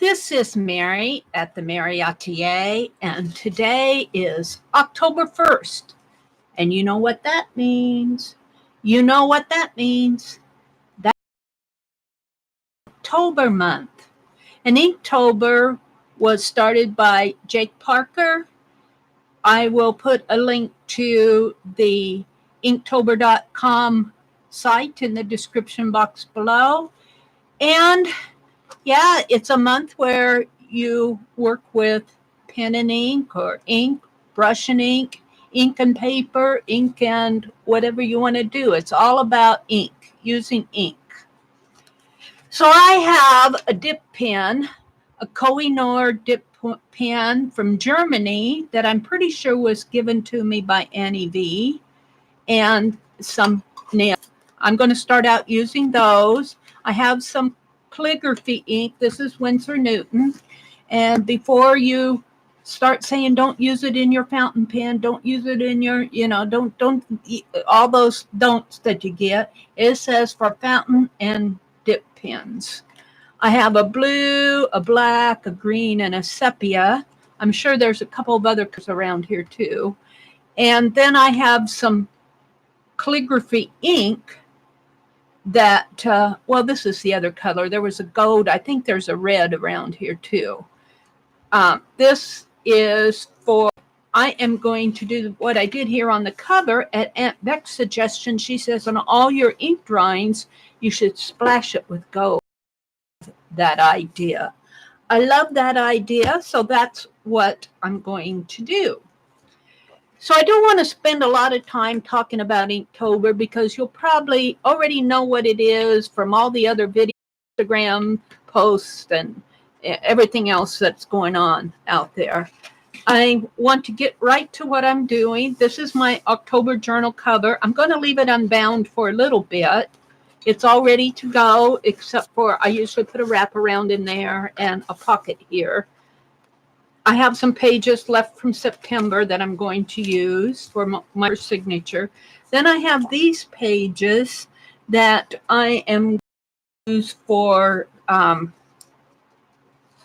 This is Mary at the.meri.atelier, and today is October 1st. And you know what that means? You know what that means? That's Inktober month. And Inktober was started by Jake Parker. I will put a link to the inktober.com site in the description box below. And yeah, it's a month where you work with pen and ink or ink, brush and ink and paper, ink and whatever you want to do. It's all about ink, using ink. So I have a dip pen, a Koh-i-Noor dip pen from Germany that I'm pretty sure was given to me by Annie V, and some nails. I'm going to start out using those. I have some calligraphy ink. This is Winsor Newton. And before you start saying don't use it in your fountain pen, don't use it in your, don't all those don'ts that you get, it says for fountain and dip pens. I have a blue, a black, a green, and a sepia. I'm sure there's a couple of other colors around here too. And then I have some calligraphy ink that, well, this is the other color. There was a gold. I think there's a red around here too. This is for, I am going to do what I did here on the cover at Aunt Beck's suggestion. She says on all your ink drawings, you should splash it with gold. That idea. I love that idea. So that's what I'm going to do. So I don't want to spend a lot of time talking about Inktober because you'll probably already know what it is from all the other video, Instagram posts and everything else that's going on out there. I want to get right to what I'm doing. This is my October journal cover. I'm going to leave it unbound for a little bit. It's all ready to go, except for I usually put a wraparound in there and a pocket here. I have some pages left from September that I'm going to use for my signature. Then I have these pages that I am going to use for my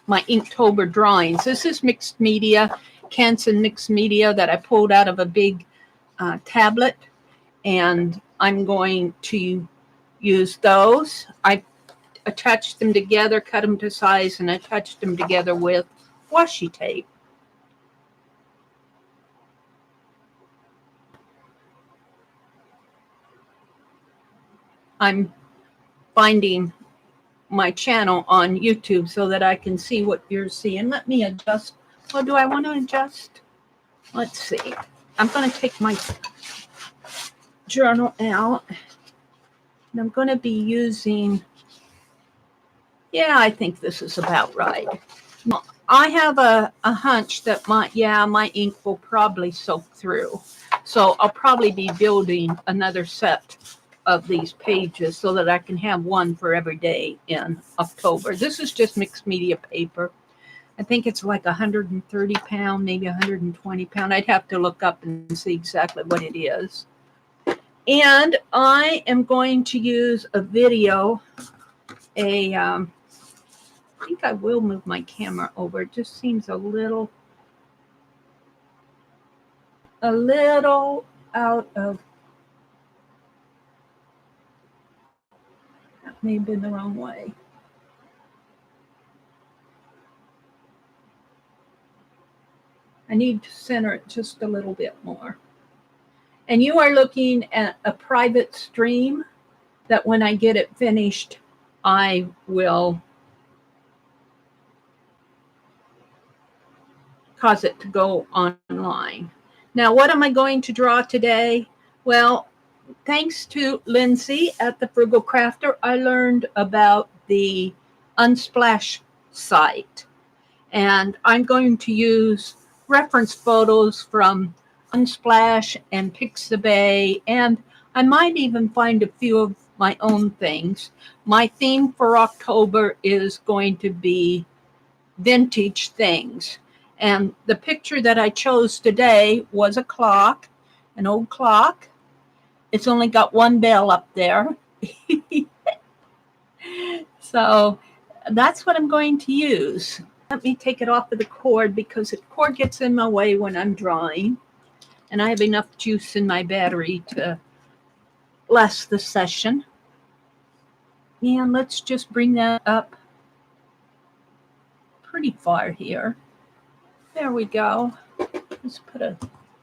Inktober drawings. This is mixed media, Canson mixed media that I pulled out of a big tablet, and I'm going to use those. I attached them together, cut them to size, and attached them together with washi tape. I'm finding my channel on YouTube so that I can see what you're seeing. Let me adjust. Well, do I want to adjust? Let's see. I'm going to take my journal out, and I'm going to be using, yeah, I think this is about right. I have a hunch that my ink will probably soak through. So I'll probably be building another set of these pages so that I can have one for every day in October. This is just mixed media paper. I think it's like 130 pound, maybe 120 pound. I'd have to look up and see exactly what it is. And I am going to use a video, I think I will move my camera over. It just seems a little out of, that may have been the wrong way. I need to center it just a little bit more. And you are looking at a private stream that when I get it finished, I will cause it to go online. Now, what am I going to draw today? Well, thanks to Lindsay at the Frugal Crafter, I learned about the Unsplash site. And I'm going to use reference photos from Unsplash and Pixabay, and I might even find a few of my own things. My theme for October is going to be vintage things. And the picture that I chose today was a clock, an old clock. It's only got one bell up there. So that's what I'm going to use. Let me take it off of the cord because the cord gets in my way when I'm drawing. And I have enough juice in my battery to last the session. And let's just bring that up pretty far here. There we go. Let's put a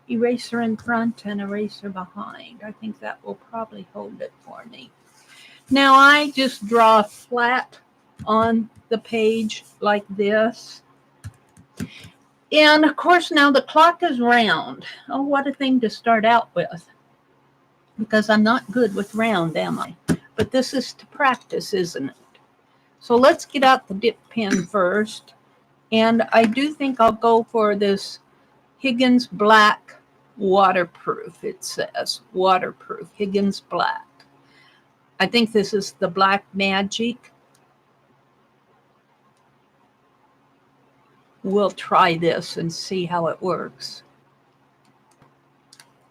eraser in front and eraser behind. I think that will probably hold it for me. Now I just draw flat on the page like this. And of course now the clock is round. Oh, what a thing to start out with. Because I'm not good with round, am I? But this is to practice, isn't it? So let's get out the dip pen first. And I do think I'll go for this Higgins Black waterproof. It says waterproof, Higgins Black. I think this is the Black Magic. We'll try this and see how it works.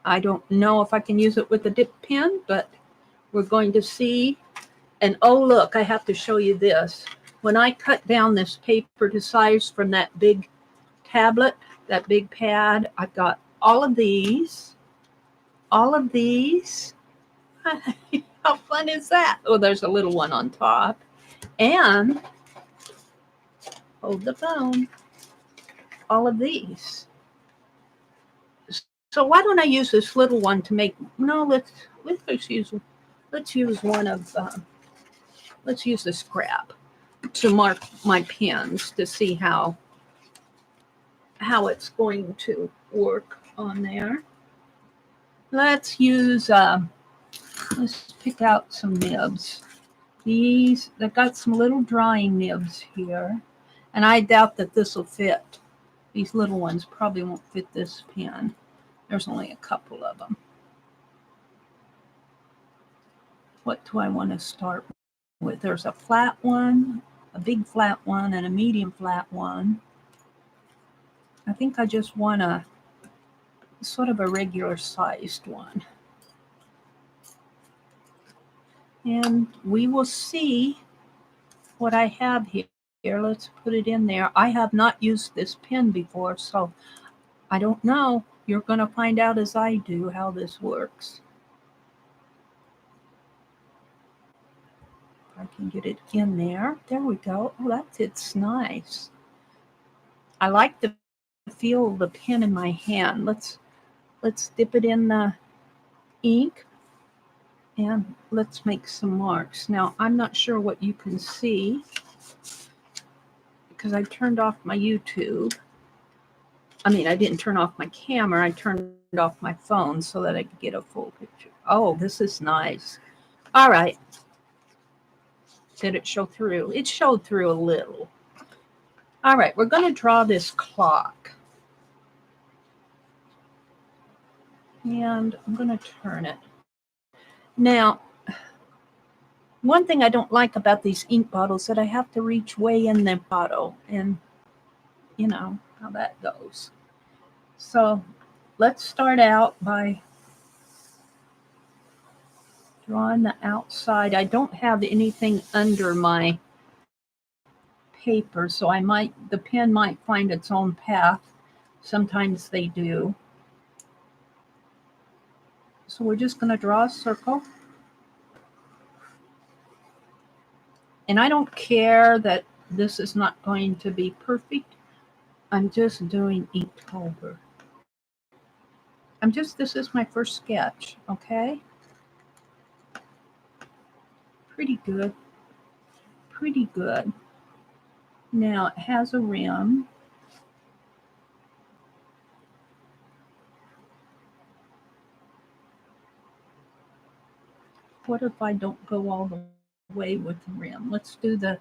I don't know if I can use it with the dip pen, but we're going to see. And oh, look, I have to show you this. When I cut down this paper to size from that big tablet, that big pad, I've got all of these. All of these. How fun is that? Oh, there's a little one on top. And, hold the phone, all of these. So why don't I use this little one to make, no, let's use one of, let's use the scrap to mark my pins to see how it's going to work on there. Let's use, let's pick out some nibs. These, they've got some little drawing nibs here, and I doubt that this will fit. These little ones probably won't fit this pen. There's only a couple of them. What do I want to start with? There's a flat one, a big flat one, and a medium flat one. I think I just want a sort of a regular sized one. And we will see what I have here. Let's put it in there. I have not used this pen before, so I don't know. You're going to find out as I do how this works. If I can get it in there. There we go. Oh, that fits nice. I like the feel of the pen in my hand. Let's dip it in the ink. And let's make some marks. Now, I'm not sure what you can see because I turned off my YouTube. I mean, I didn't turn off my camera. I turned off my phone so that I could get a full picture. Oh, this is nice. All right. Did it show through? It showed through a little. All right, we're going to draw this clock. And I'm going to turn it. Now, one thing I don't like about these ink bottles is that I have to reach way in the bottle, and you know how that goes. So let's start out by drawing the outside. I don't have anything under my paper, so the pen might find its own path. Sometimes they do. So we're just going to draw a circle. And I don't care that this is not going to be perfect. I'm just doing Inktober. This is my first sketch, okay? Pretty good. Pretty good. Now it has a rim. What if I don't go all the way with the rim? Let's do the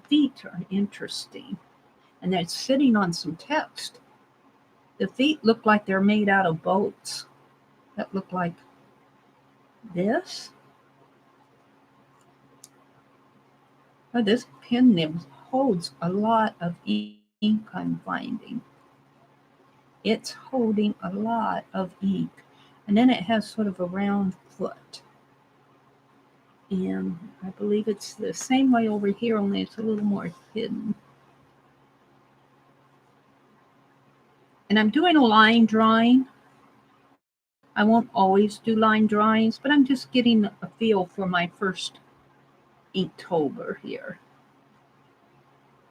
feet are interesting. And they're sitting on some text. The feet look like they're made out of boats that look like this. Oh, this pen nib holds a lot of ink, I'm finding. It's holding a lot of ink. And then it has sort of a round foot. And I believe it's the same way over here, only it's a little more hidden. And I'm doing a line drawing. I won't always do line drawings, but I'm just getting a feel for my first Inktober here.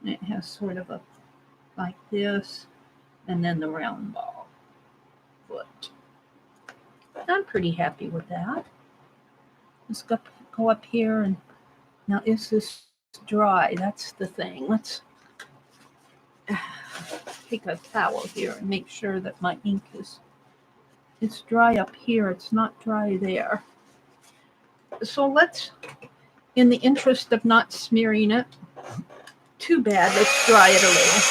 And it has sort of a like this, and then the round ball foot. I'm pretty happy with that. Let's go up here, and now is this dry? That's the thing. Let's take a towel here and make sure that my ink is, it's dry up here. It's not dry there. So let's, in the interest of not smearing it too bad, let's dry it a little.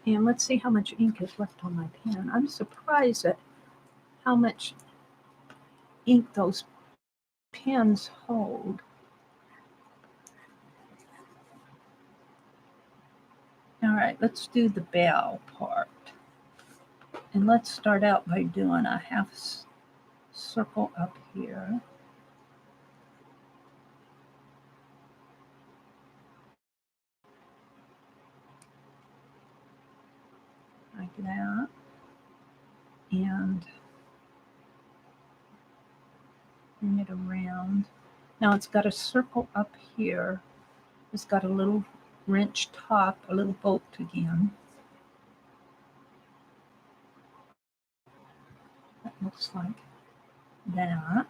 And let's see how much ink is left on my pen. I'm surprised at how much ink those pens hold. All right, let's do the bell part. And let's start out by doing a half circle up here. Like that. And bring it around. Now it's got a circle up here. It's got a little wrench top, a little bolt again. That looks like that.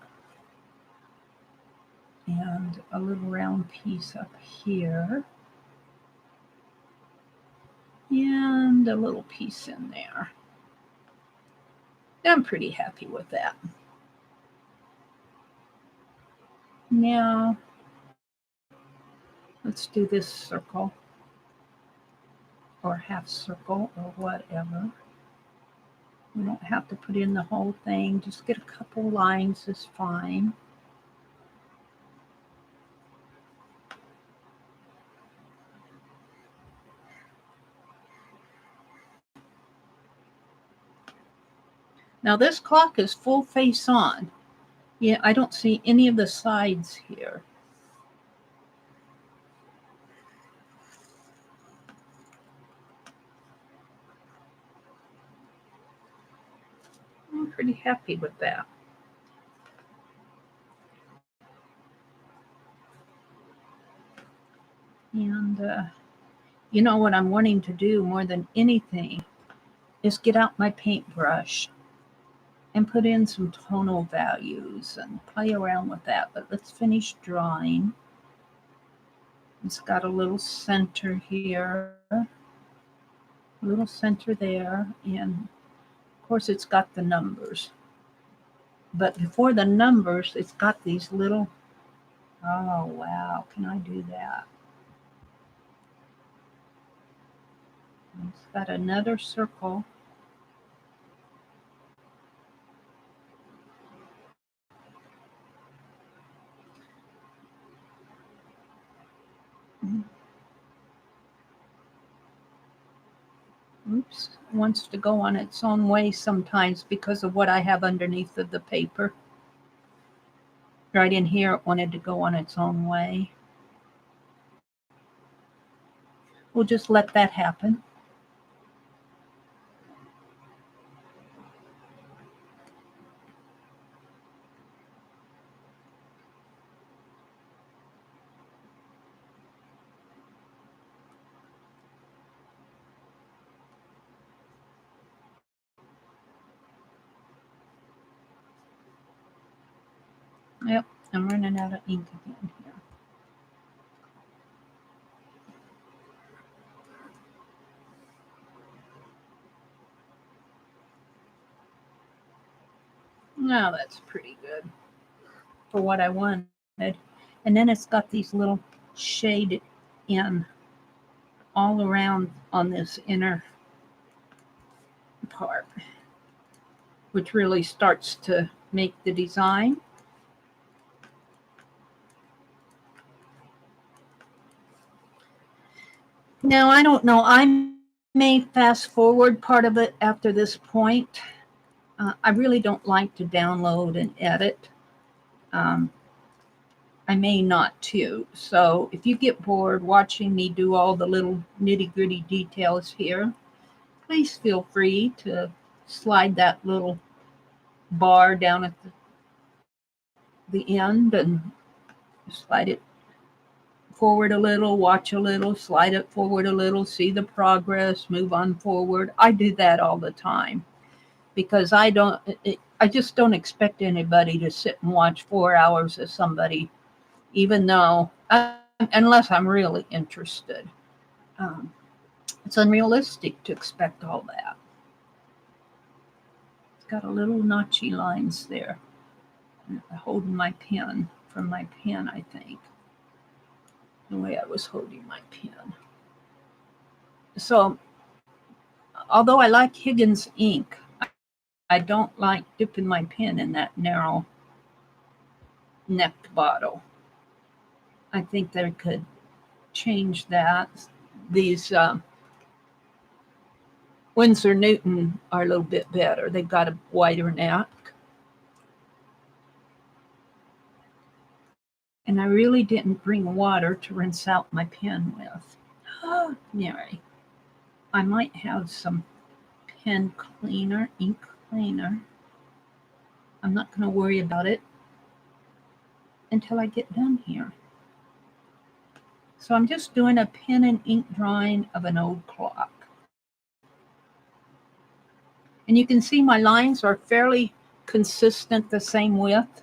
And a little round piece up here. And a little piece in there. I'm pretty happy with that. Now, let's do this circle, or half circle, or whatever. We don't have to put in the whole thing. Just get a couple lines is fine. Now this clock is full face on. Yeah, I don't see any of the sides here. I'm pretty happy with that. And you know what I'm wanting to do more than anything is get out my paintbrush and put in some tonal values and play around with that. But let's finish drawing. It's got a little center here, a little center there, and of course it's got the numbers. But before the numbers, it's got these little, oh wow, can I do that? It's got another circle. Oops, it wants to go on its own way sometimes because of what I have underneath of the paper. Right in here, it wanted to go on its own way. We'll just let that happen. Yep, I'm running out of ink again here. Now that's pretty good for what I wanted. And then it's got these little shaded in all around on this inner part, which really starts to make the design. Now, I don't know. I may fast forward part of it after this point. I really don't like to download and edit. Um, I may not too. So if you get bored watching me do all the little nitty gritty details here, please feel free to slide that little bar down at the end and slide it forward a little, watch a little, slide it forward a little, see the progress, move on forward. I do that all the time because I just don't expect anybody to sit and watch 4 hours of somebody, even though, unless I'm really interested. Um, it's unrealistic to expect all that. It's got a little notchy lines there. Holding my pen from my pen, I think. The way I was holding my pen. So, although I like Higgins ink, I don't like dipping my pen in that narrow necked bottle. I think they could change that. These Winsor Newton are a little bit better. They've got a wider neck. And I really didn't bring water to rinse out my pen with. Mary, I might have some pen cleaner, ink cleaner. I'm not going to worry about it until I get done here. So I'm just doing a pen and ink drawing of an old clock. And you can see my lines are fairly consistent, the same width.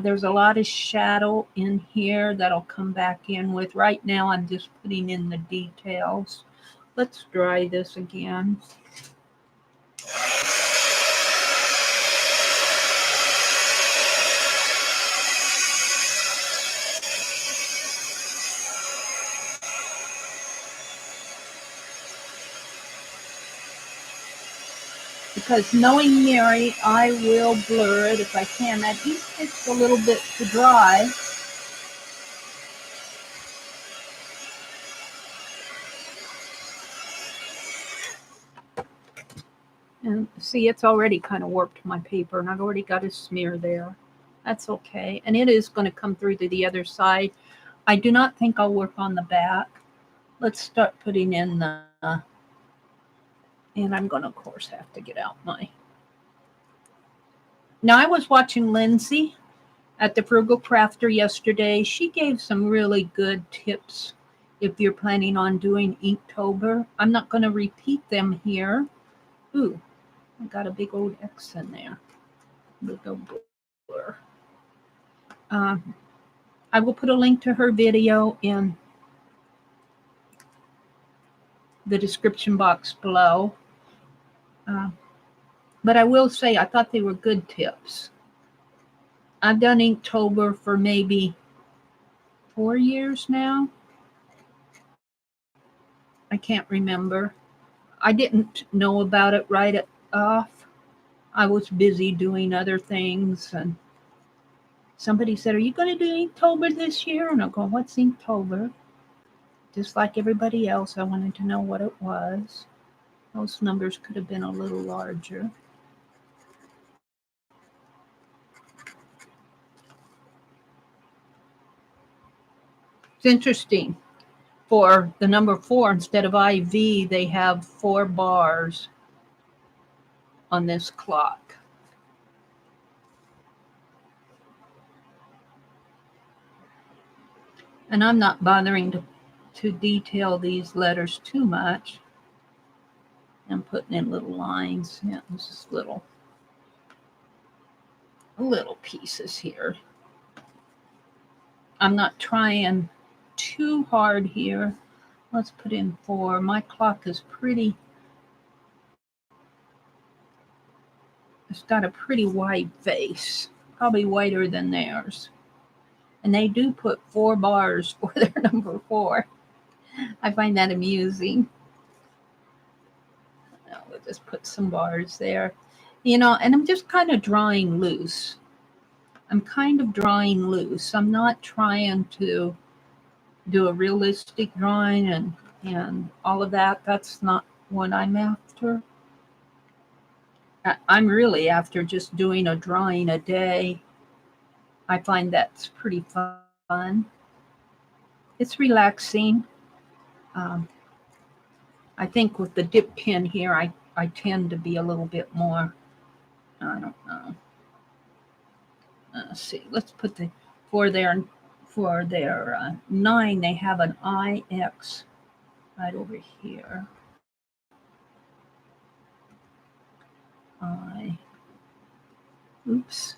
There's a lot of shadow in here that'll come back in with. Right now I'm just putting in the details. Let's dry this again. Because knowing Mary, I will blur it if I can. That ink takes a little bit to dry. And see, it's already kind of warped my paper, and I've already got a smear there. That's okay. And it is going to come through to the other side. I do not think I'll work on the back. Let's start putting in the, and I'm going to, of course, have to get out my. Now, I was watching Lindsay at the Frugal Crafter yesterday. She gave some really good tips if you're planning on doing Inktober. I'm not going to repeat them here. Ooh, I got a big old X in there. Big old blur. I will put a link to her video in the description box below. But I will say I thought they were good tips. I've done Inktober for maybe 4 years now. I can't remember. I didn't know about it right off. I was busy doing other things, and somebody said, "Are you going to do Inktober this year?" And I go, "What's Inktober?" Just like everybody else, I wanted to know what it was. Those numbers could have been a little larger. It's interesting. For the number 4, instead of IV, they have 4 bars on this clock. And I'm not bothering to detail these letters too much. I'm putting in little lines, yeah, just little pieces here. I'm not trying too hard here. Let's put in 4. My clock is pretty, it's got a pretty wide face, probably wider than theirs. And they do put 4 bars for their number 4. I find that amusing. We'll just put some bars there. And I'm just kind of drawing loose. I'm not trying to do a realistic drawing and and all of that. That's not what I'm after. I'm really after just doing a drawing a day. I find that's pretty fun. It's relaxing. Um, I think with the dip pen here, I tend to be a little bit more, I don't know. Let's see. Let's put the for their 9. They have an IX right over here. I. Oops.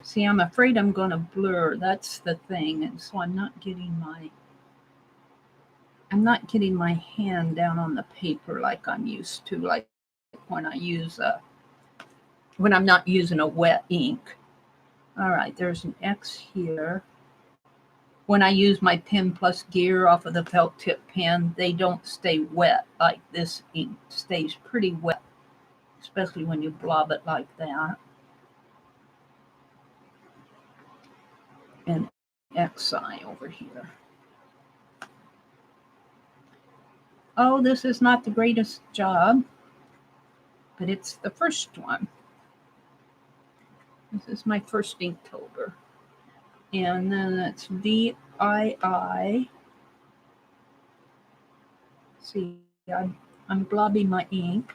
See, I'm afraid I'm going to blur. That's the thing, and so I'm not getting my hand down on the paper like I'm used to, like when I'm not using a wet ink. All right, there's an X here. When I use my Pen Plus Gear off of the felt tip pen, they don't stay wet like this ink stays pretty wet, especially when you blob it like that. And XI over here. Oh, this is not the greatest job, but it's the first one. This is my first Inktober. And then that's VII. See, I'm blobbing my ink.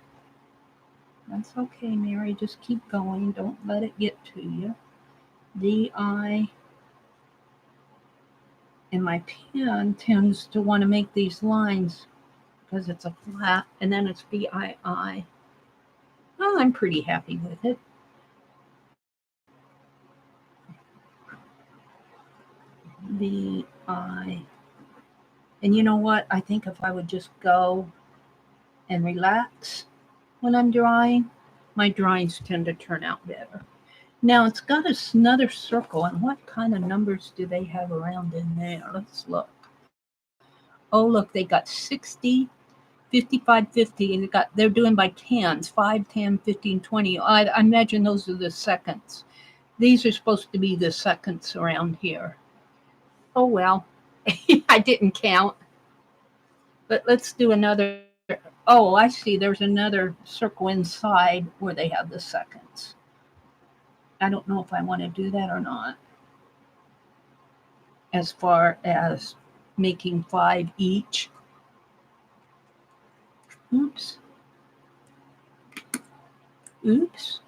That's okay, Mary. Just keep going. Don't let it get to you. DI. And my pen tends to want to make these lines because it's a flat, and then it's VII. Well, I'm pretty happy with it. VI. And you know what? I think if I would just go and relax when I'm drawing, my drawings tend to turn out better. Now it's got another circle, and what kind of numbers do they have around in there? Let's look. Oh, look, they got 60, 55, 50, and they're doing by tens, 5, 10, 15, 20. I imagine those are the seconds. These are supposed to be the seconds around here. Oh, well, I didn't count. But let's do another. Oh, I see. There's another circle inside where they have the seconds. I don't know if I want to do that or not. As far as making 5 each. Oops. Oops.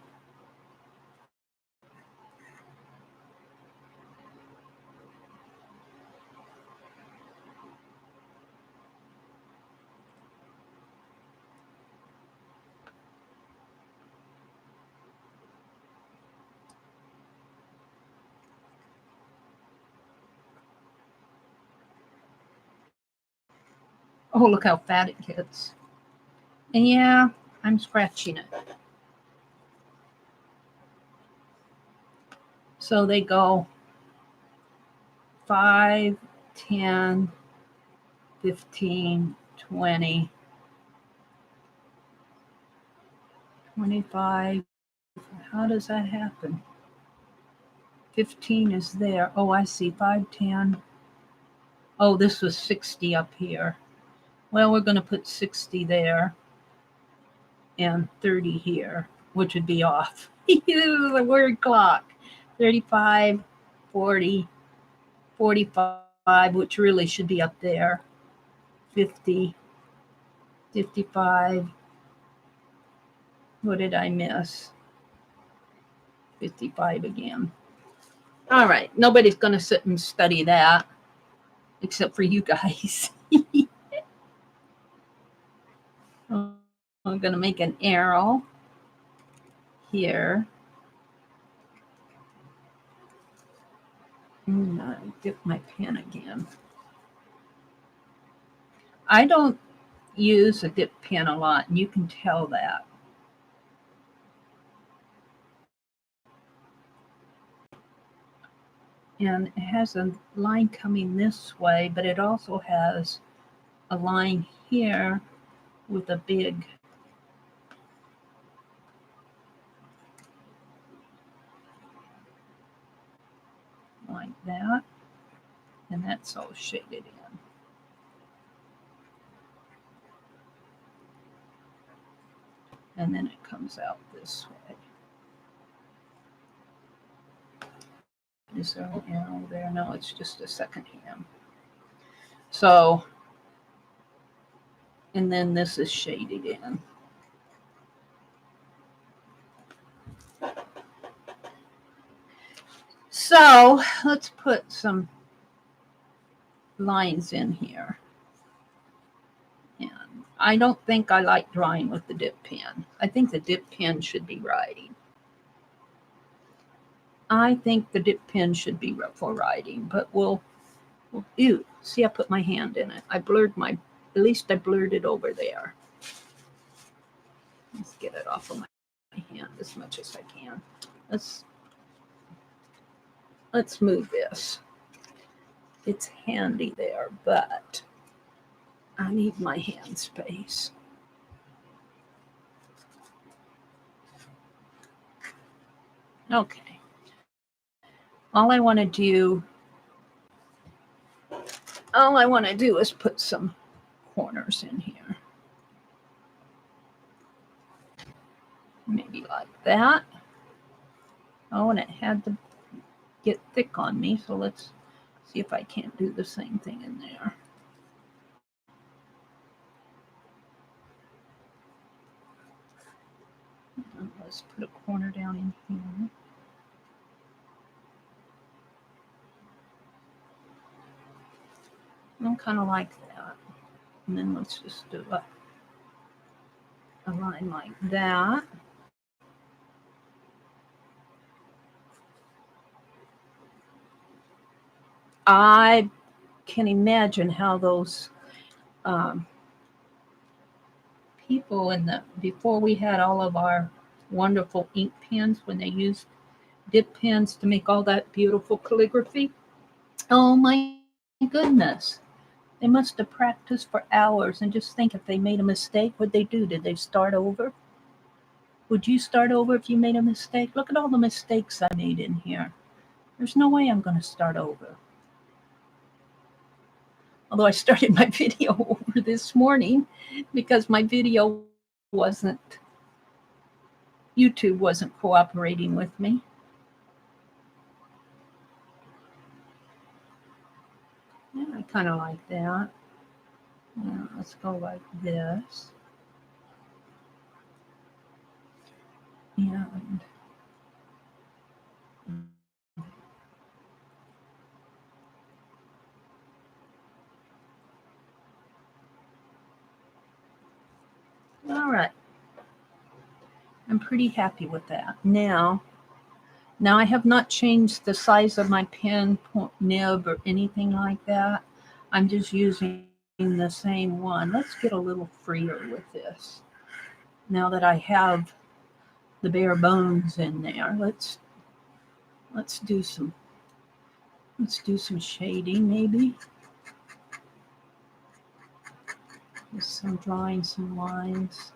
Oh, look how fat it gets. And yeah, I'm scratching it. So they go 5, 10, 15, 20, 25. How does that happen? 15 is there. Oh, I see. 5, 10. Oh, this was 60 up here. Well, we're going to put 60 there and 30 here, which would be off. This is a word clock. 35, 40, 45, which really should be up there. 50, 55. What did I miss? 55 again. All right. Nobody's going to sit and study that except for you guys. I'm going to make an arrow here. I dip my pen again. I don't use a dip pen a lot, and you can tell that. And it has a line coming this way, but it also has a line here with a big like that. And that's all shaded in. And then it comes out this way. Is there an arrow there? No, it's just a second hand. So, and then this is shaded in. So let's put some lines in here. And I don't think I like drawing with the dip pen. I think the dip pen should be writing. I think the dip pen should be for writing, but ew, see, I put my hand in it. At least I blurred it over there. Let's get it off of my hand as much as I can. Let's move this. It's handy there, but I need my hand space. Okay. All I want to do is put some corners in here. Maybe like that. Oh, and it had to get thick on me, so let's see if I can't do the same thing in there. Let's put a corner down in here. I kind of like that. And then let's just do a line like that. I can imagine how those people before we had all of our wonderful ink pens, when they used dip pens to make all that beautiful calligraphy. Oh my goodness. They must have practiced for hours, and just think, if they made a mistake, what'd they do? Did they start over? Would you start over if you made a mistake? Look at all the mistakes I made in here. There's no way I'm going to start over. Although I started my video over this morning because my video YouTube wasn't cooperating with me. Yeah, I kind of like that. Yeah, let's go like this. And all right. I'm pretty happy with that. Now I have not changed the size of my pen nib or anything like that. I'm just using the same one. Let's get a little freer with this. Now that I have the bare bones in there, let's do some shading maybe. Just drawing some lines.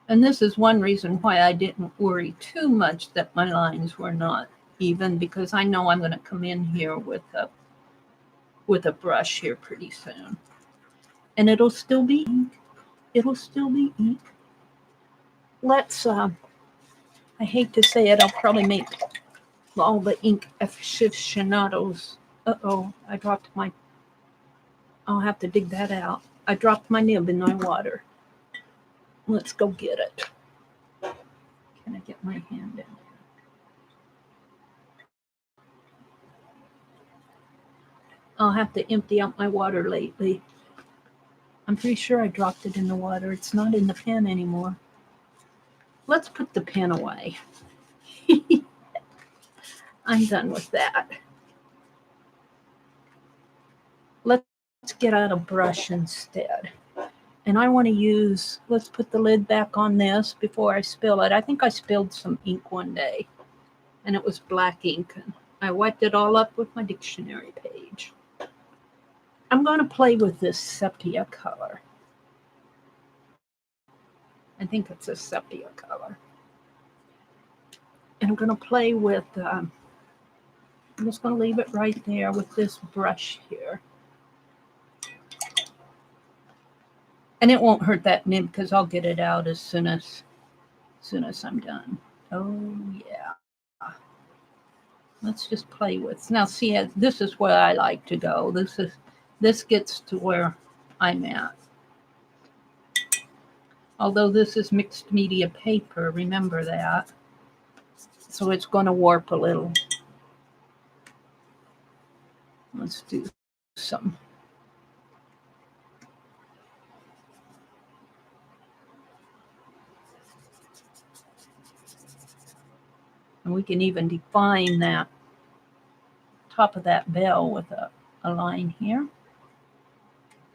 And this is one reason why I didn't worry too much that my lines were not even, because I know I'm going to come in here with a brush here pretty soon. And it'll still be ink. It'll still be ink. Let's, I hate to say it, I'll probably make all the ink aficionados. Uh-oh, I'll have to dig that out. I dropped my nib in my water. Let's go get it. Can I get my hand in? I'll have to empty out my water lately. I'm pretty sure I dropped it in the water. It's not in the pen anymore. Let's put the pen away. I'm done with that. Let's get out a brush instead. And I want to use, let's put the lid back on this before I spill it. I think I spilled some ink one day, and it was black ink. And I wiped it all up with my dictionary page. I'm going to play with this sepia color. I think it's a sepia color. And I'm going to play with, I'm just going to leave it right there with this brush here. And it won't hurt that nib because I'll get it out as soon as I'm done. Oh, yeah. Let's just play with. Now, see, this is where I like to go. This gets to where I'm at. Although this is mixed media paper, remember that. So it's going to warp a little. Let's do some. And we can even define that top of that bell with a line here.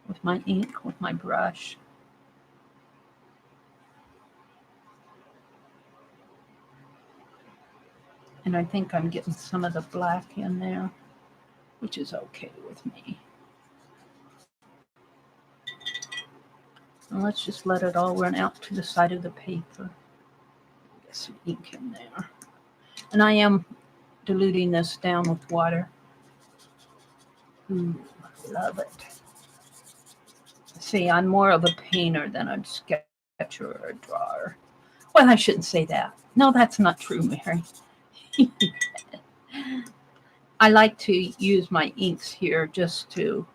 With my ink, with my brush. And I think I'm getting some of the black in there, which is okay with me. And let's just let it all run out to the side of the paper. Get some ink in there. And I am diluting this down with water. Ooh, love it. See, I'm more of a painter than a sketcher or a drawer. Well, I shouldn't say that. No, that's not true, Mary. I like to use my inks here just to,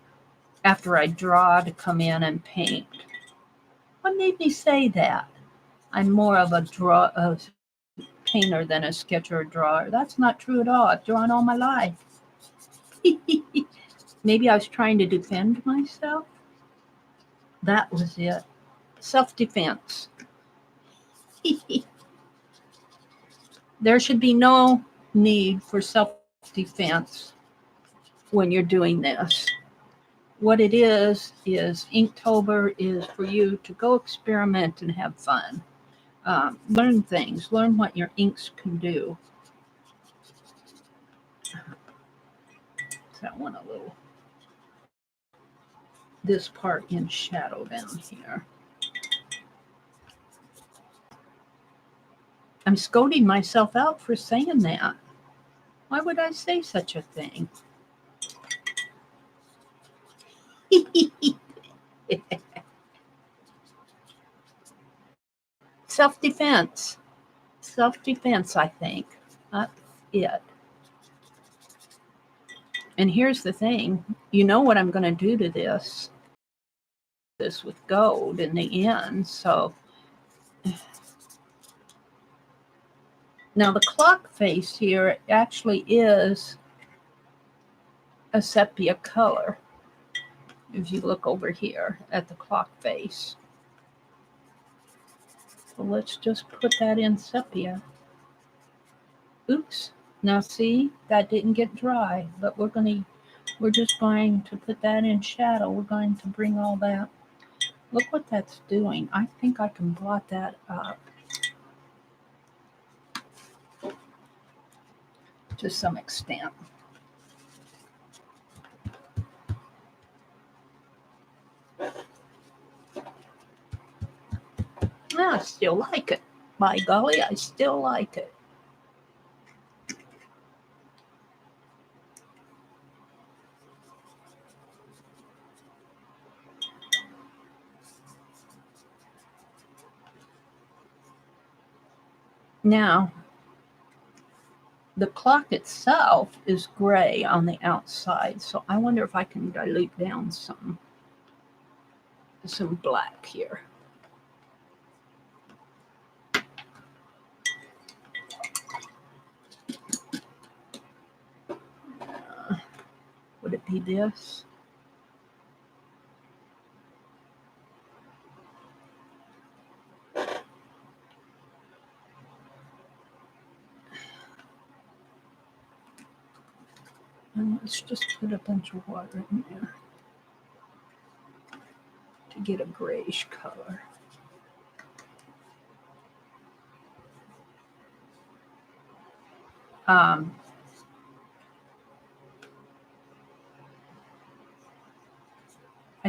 after I draw, to come in and paint. What made me say that? I'm more of a painter than a sketcher or drawer. That's not true at all. I've drawn all my life. Maybe I was trying to defend myself. That was it. Self-defense. There should be no need for self-defense when you're doing this. What it is Inktober is for you to go experiment and have fun. Learn things. Learn what your inks can do. So I want a little, this part in shadow down here. I'm scolding myself out for saying that. Why would I say such a thing? Self-defense. Self-defense, I think. That's it. And here's the thing. You know what I'm going to do to this with gold in the end. So now the clock face here actually is a sepia color. If you look over here at the clock face. So let's just put that in sepia. Oops. Now see, that didn't get dry, but we're just going to put that in shadow. We're going to bring all that. Look what that's doing. I think I can blot that up to some extent. I still like it. By golly, I still like it. Now, the clock itself is gray on the outside, so I wonder if I can dilute down some black here. Would it be this? And let's just put a bunch of water in there to get a grayish color. I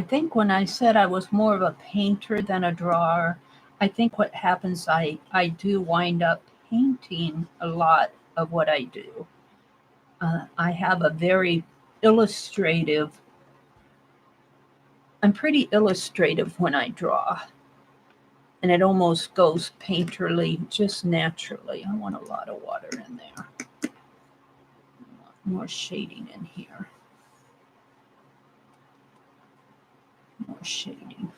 think when I said I was more of a painter than a drawer, I think what happens, I do wind up painting a lot of what I do. I have a very illustrative, I'm pretty illustrative when I draw. And it almost goes painterly, just naturally. I want a lot of water in there. More shading in here. More shading.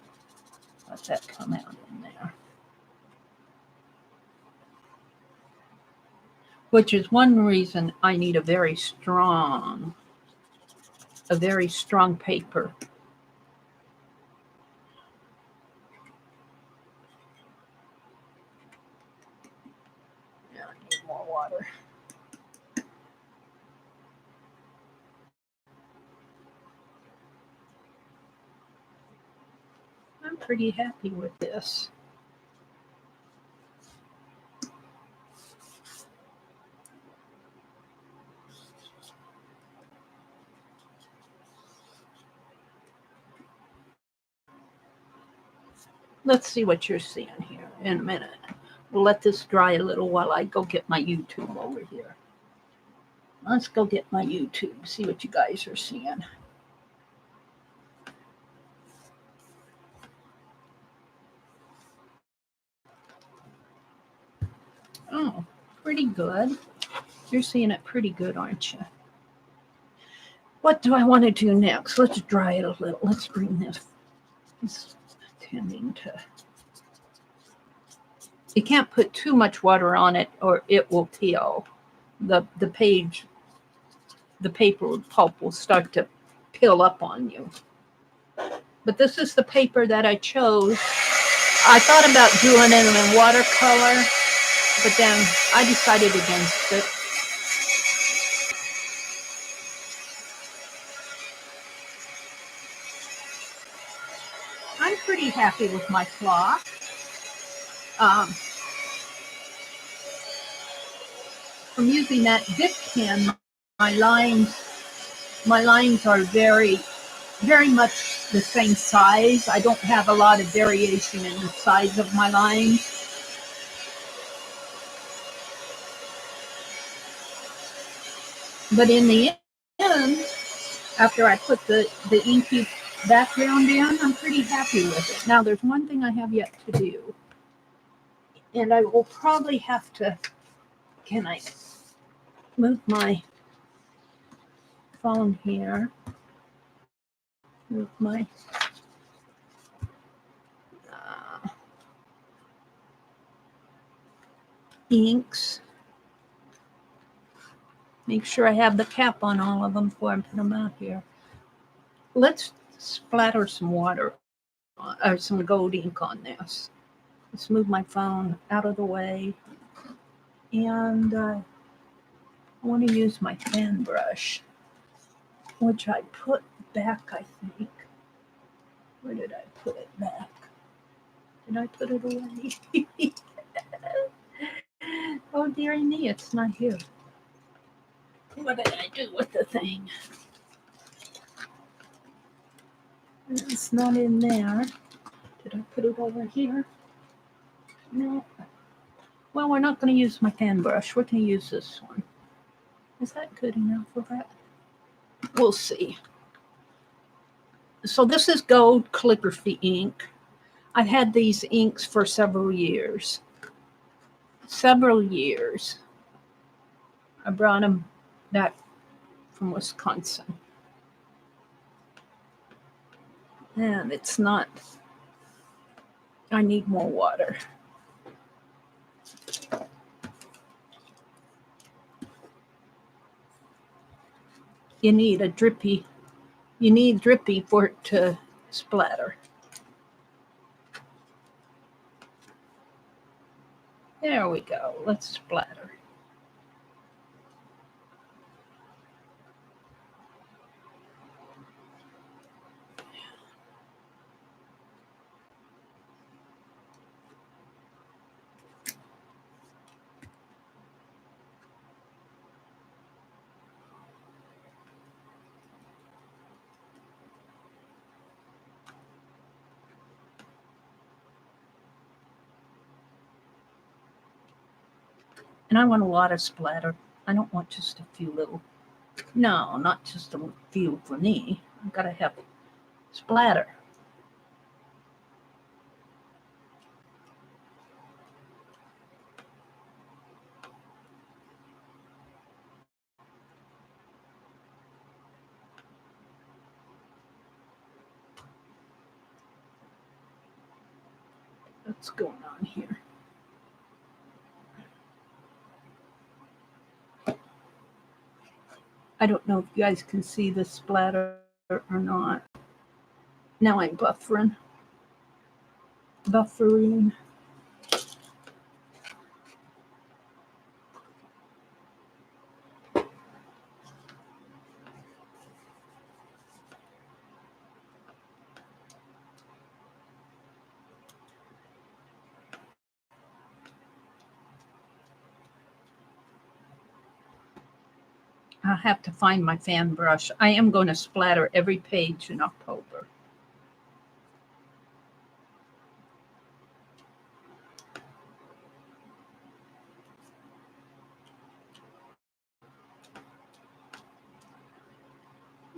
Let that come out in there. Which is one reason I need a very strong paper. Yeah, I need more water. I'm pretty happy with this. Let's see what you're seeing here in a minute. We'll let this dry a little while I go get my YouTube over here. Let's go get my YouTube, see what you guys are seeing. Oh, pretty good. You're seeing it pretty good, aren't you? What do I want to do next? Let's dry it a little. Let's bring this. It's tending to. You can't put too much water on it or it will peel. The paper pulp will start to peel up on you. But this is the paper that I chose. I thought about doing it in watercolor, but then I decided against it. I'm pretty happy with my cloth. From using that dip pen, my lines are very much the same size. I don't have a lot of variation in the size of my lines. But in the end, after I put the inky background in, I'm pretty happy with it. Now, there's one thing I have yet to do. And I will probably have to, can I move my phone here? Move my inks. Make sure I have the cap on all of them before I put them out here. Let's splatter some water or some gold ink on this. Let's move my phone out of the way. And I want to use my fan brush, which I put back, I think. Where did I put it back? Did I put it away? Oh, dearie me, it's not here. What did I do with the thing? It's not in there. Did I put it over here? No. Well, we're not going to use my fan brush. We're going to use this one. Is that good enough for that? We'll see. So this is gold calligraphy ink. I've had these inks for several years. I brought them back from Wisconsin. And it's not, I need more water. You need drippy for it to splatter. There we go. Let's splatter. And I want a lot of splatter. I don't want just a few little. No, not just a few for me. I've got to have splatter. What's going on here? I don't know if you guys can see the splatter or not. Now I'm buffering. I'll have to find my fan brush. I am going to splatter every page in October.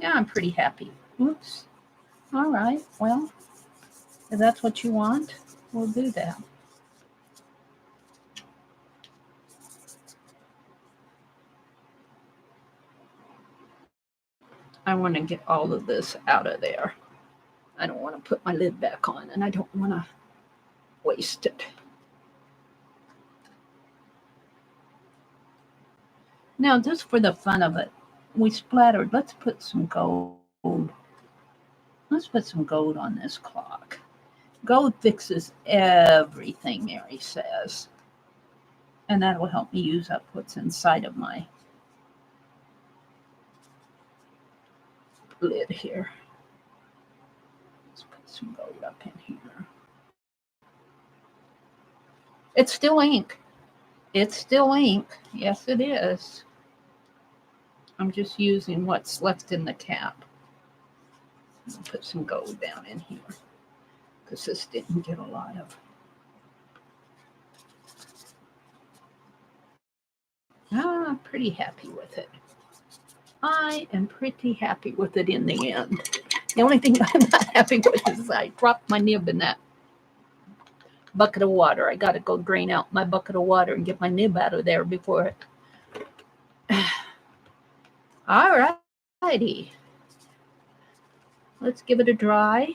Yeah, I'm pretty happy. Oops. All right. Well, if that's what you want, we'll do that. I want to get all of this out of there. I don't want to put my lid back on, and I don't want to waste it. Now, just for the fun of it, we splattered. Let's put some gold. Let's put some gold on this clock. Gold fixes everything, Mary says. And that will help me use up what's inside of my lid here. Let's put some gold up in here. It's still ink. It's still ink. Yes, it is. I'm just using what's left in the cap. I'll put some gold down in here because this didn't get a lot of. I'm pretty happy with it. I am pretty happy with it in the end. The only thing I'm not happy with is I dropped my nib in that bucket of water. I got to go drain out my bucket of water and get my nib out of there before it. All righty. Let's give it a dry.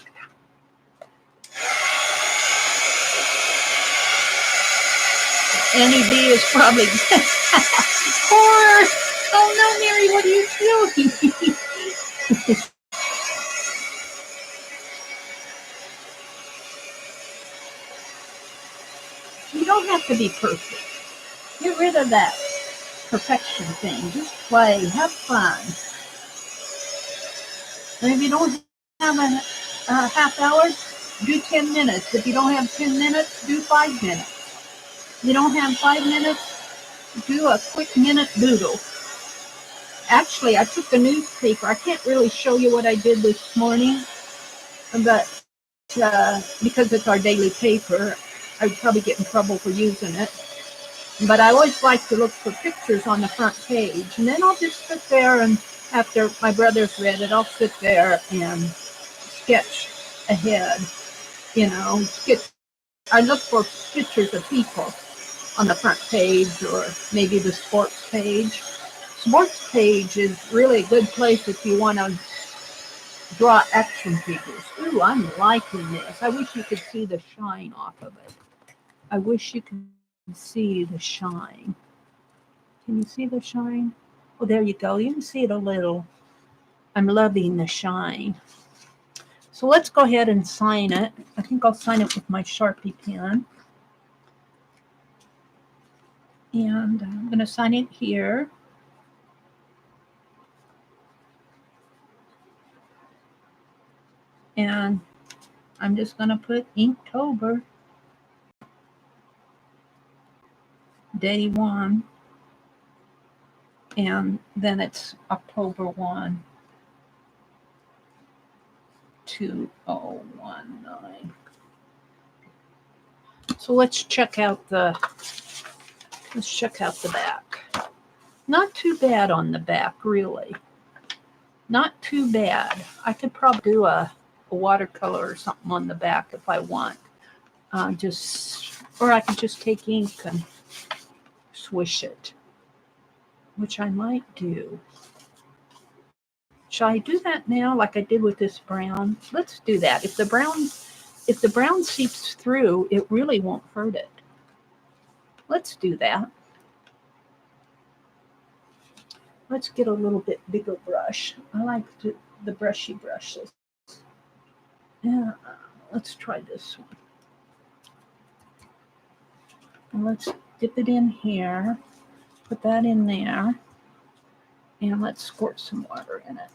Annie B is probably horror. Oh no, Mary, what are you doing? You don't have to be perfect. Get rid of that perfection thing. Just play, have fun. And if you don't have a half hour, do 10 minutes. If you don't have 10 minutes, do 5 minutes. If you don't have 5 minutes, do a quick minute doodle. Actually, I took the newspaper. I can't really show you what I did this morning, but because it's our daily paper, I'd probably get in trouble for using it. But I always like to look for pictures on the front page. And then I'll just sit there, and after my brother's read it, I'll sit there and sketch ahead. You know, I look for pictures of people on the front page or maybe the sports page. Sports page is really a good place if you want to draw action figures. Ooh, I'm liking this. I wish you could see the shine off of it. I wish you could see the shine. Can you see the shine? Oh, there you go. You can see it a little. I'm loving the shine. So let's go ahead and sign it. I think I'll sign it with my Sharpie pen. And I'm going to sign it here. And I'm just going to put Inktober, day 1. And then it's October 1, 2019. So let's check out the Let's check out the back. Not too bad on the back, really. Not too bad. I could probably do a watercolor or something on the back if I want. Or I could just take ink and swish it, which I might do. Shall I do that now like I did with this brown? Let's do that. If the brown seeps through, it really won't hurt it. Let's do that. Let's get a little bit bigger brush. I like the brushy brushes. Yeah, let's try this one. And let's dip it in here, put that in there, and let's squirt some water in it.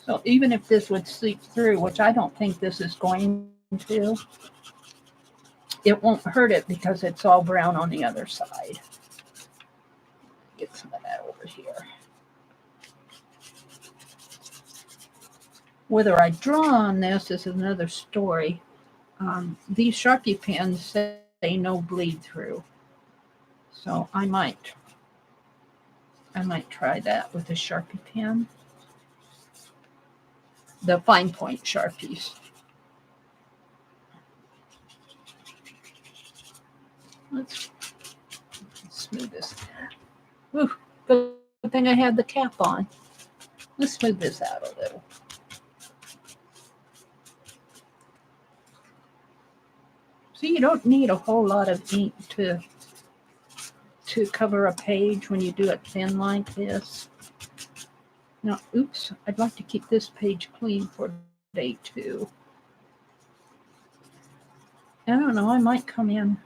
So even if this would seep through, which I don't think this is going to, it won't hurt it because it's all brown on the other side. Get some of that over here. Whether I draw on this is another story. These Sharpie pens say no bleed through. So I might try that with a Sharpie pen. The fine point Sharpies. Let's smooth this. Ooh, good thing I had the cap on. Let's smooth this out a little. See, you don't need a whole lot of ink to cover a page when you do it thin like this. Now, oops, I'd like to keep this page clean for day 2. I don't know, I might come in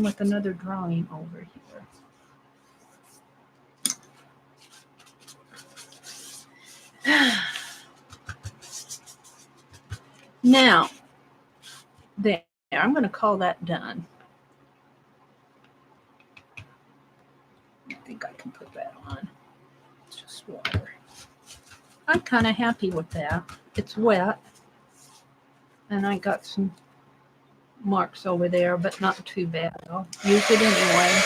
with another drawing over here. Now, there, I'm going to call that done. I think I can put that on. It's just water. I'm kind of happy with that. It's wet. And I got some marks over there, but not too bad. I'll use it anyway.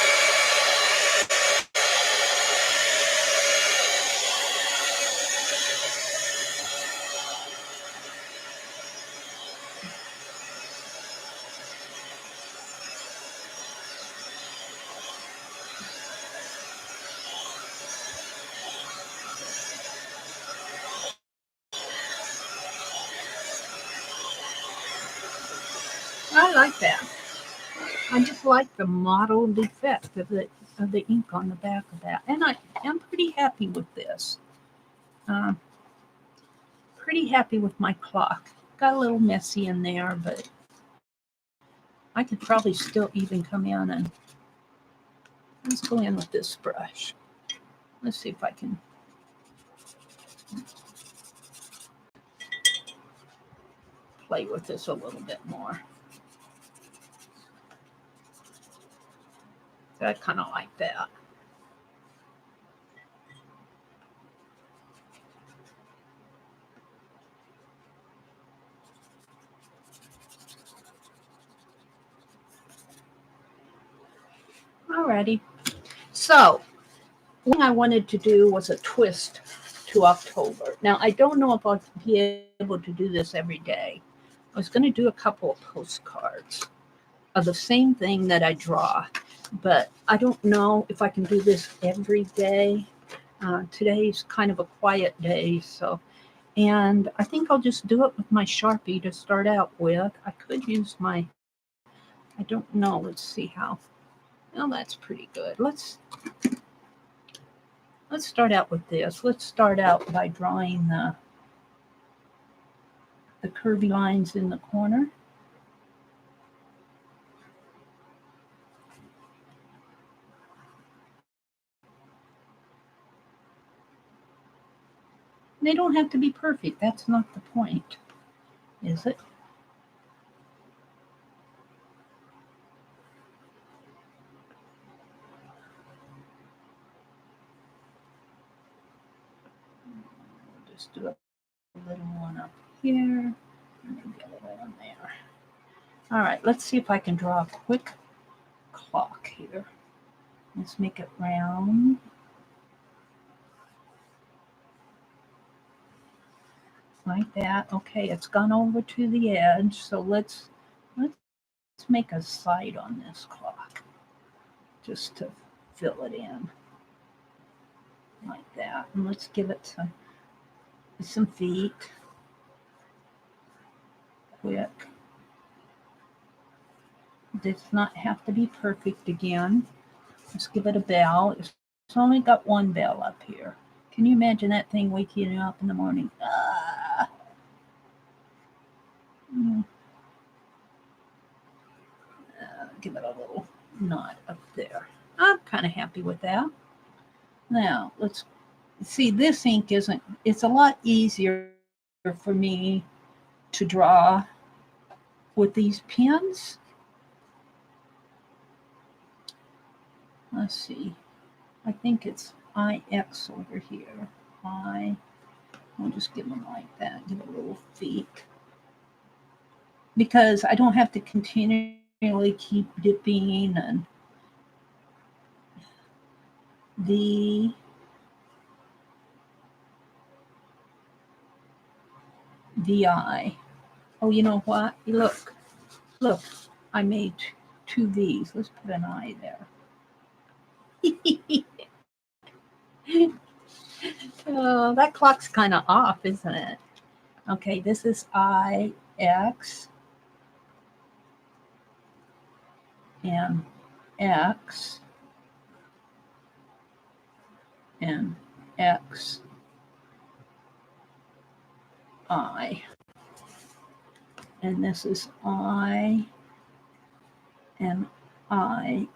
I like that. I just like the mottled effect of the ink on the back of that. And I'm pretty happy with this. Pretty happy with my clock. Got a little messy in there, but I could probably still even come in and let's go in with this brush. Let's see if I can. Play with this a little bit more. I kind of like that. Alrighty. So, one I wanted to do was a twist to October. Now, I don't know if I'll be able to do this every day. I was going to do a couple of postcards of the same thing that I draw, but I don't know if I can do this every day. Today's kind of a quiet day, and I think I'll just do it with my Sharpie to start out with. I could use I don't know, let's see how. Well, that's pretty good. Let's start out with this. Let's start out by drawing the curvy lines in the corner. They don't have to be perfect. That's not the point, is it? Let's do a little one up here. And get it on there. All right, let's see if I can draw a quick clock here. Let's make it round. Like that. Okay, it's gone over to the edge. So let's make a side on this clock just to fill it in like that. And let's give it some feet. Quick. Does not have to be perfect again. Let's give it a bell. It's only got one bell up here. Can you imagine that thing waking you up in the morning? Ah. Give it a little knot up there. I'm kind of happy with that. Now, let's see. This ink isn't, it's a lot easier for me to draw with these pens. Let's see. I think it's IX over here. I'll just give them like that. Give it a little feet. Because I don't have to continually keep dipping and the VI. Oh, you know what? Look, I made two V's. Let's put an I there. Oh, that clock's kind of off, isn't it? Okay, this is IX and X and X I. And this is I and I.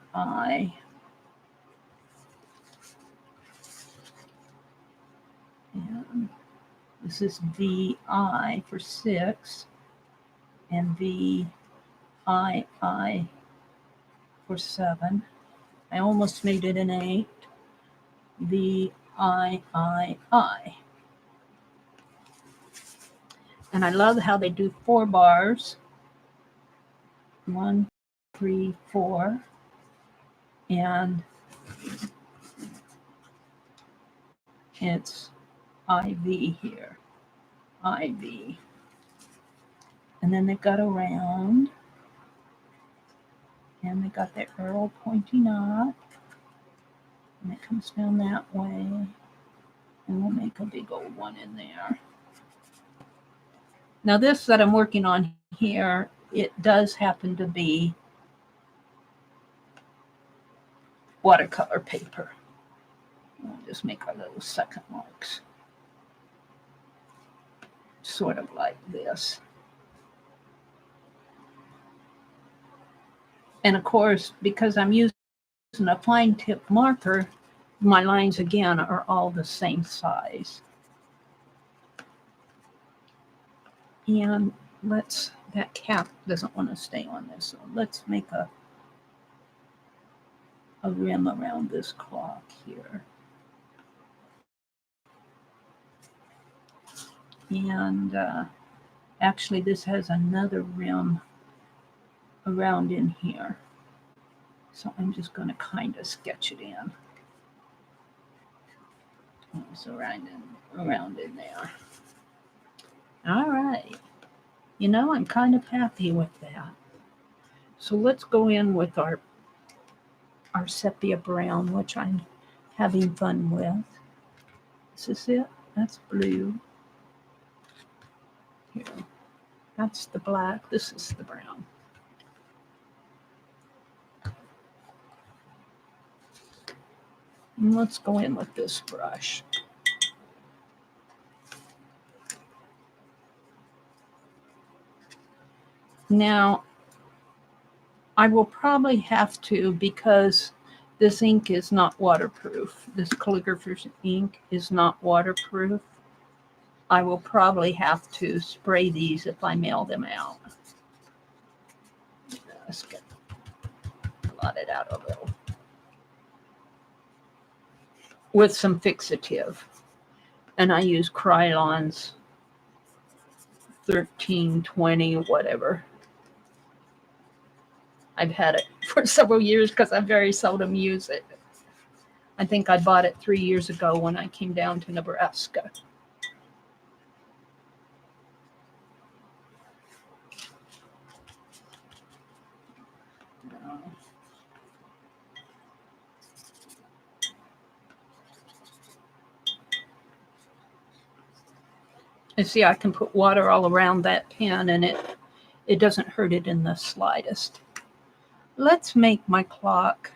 And this is VI for 6 and VII for 7. I almost made it an 8. VIII. And I love how they do 4 bars. 1, 3, 4. And it's IV here. IV. And then they've got a round. And they got the arrow pointing up. And it comes down that way. And we'll make a big old one in there. Now this that I'm working on here, it does happen to be watercolor paper. We'll just make our little second marks. Sort of like this. And of course, because I'm using a fine tip marker, my lines again are all the same size. And that cap doesn't want to stay on this, so let's make a rim around this clock here. And actually this has another rim around in here. So I'm just going to kind of sketch it in. It's around in there. All right. You know, I'm kind of happy with that. So let's go in with our sepia brown, which I'm having fun with. This is it. That's blue. Here. That's the black. This is the brown. And let's go in with this brush. Now, I will probably have to, because this ink is not waterproof. This calligrapher's ink is not waterproof. I will probably have to spray these if I mail them out. Let's get blot it out a little. With some fixative. And I use Krylon's 1320, whatever. I've had it for several years because I very seldom use it. I think I bought it 3 years ago when I came down to Nebraska. And see, I can put water all around that pen and it doesn't hurt it in the slightest. Let's make my clock.